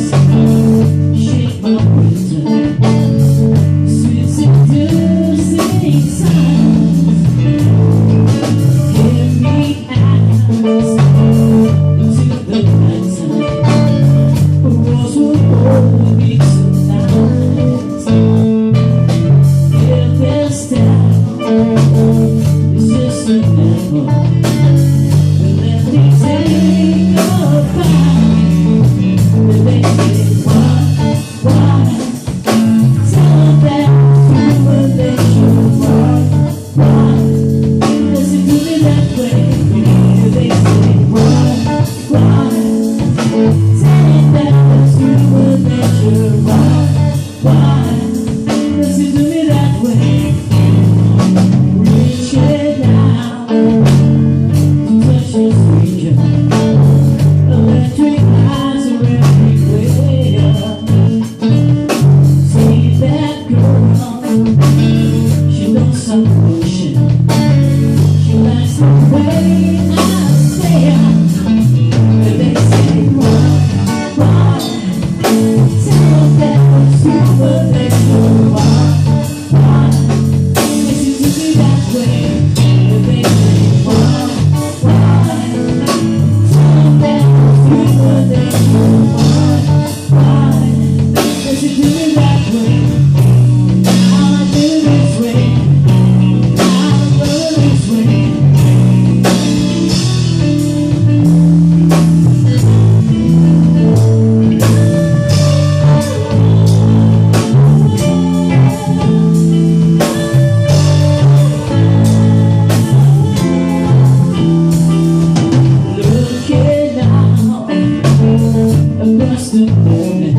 Shake my winter, sweet seducing silence. Hear me ask into the nighttime. Rose will hold me tonight. If this down is just a devil, let me take a bite. They say why? Tell them you will let you why? Does it do me that way? They say why? Tell them you will let you why? Does it do me that way? Reach it out to touch your stranger. Electric eyes are everywhere. See that girl, she knows some motion. She likes the way I stare. But they say why? Tell them you will let you why? Does it do me that way? But they say why? Tell them you will let you why? Does it do me that way? I'll do this way. I'll go this way. Looking out across the morning,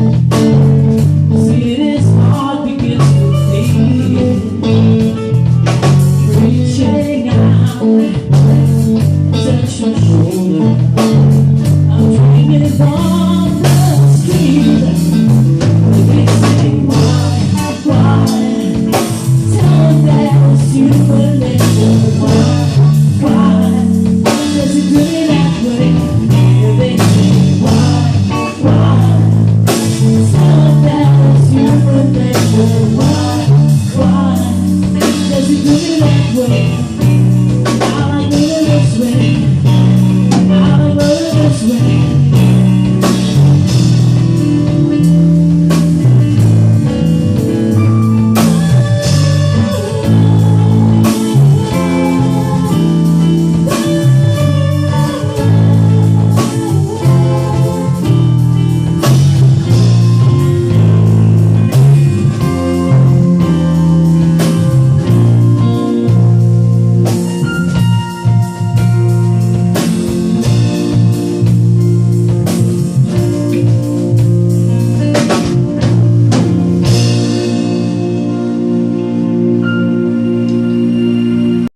see this heart begins to beat. Reaching out, touch your shoulder. I'm dreaming on the street. They say why? Tell them you will let you why? Does it do me that way? They say why? Tell them you will let you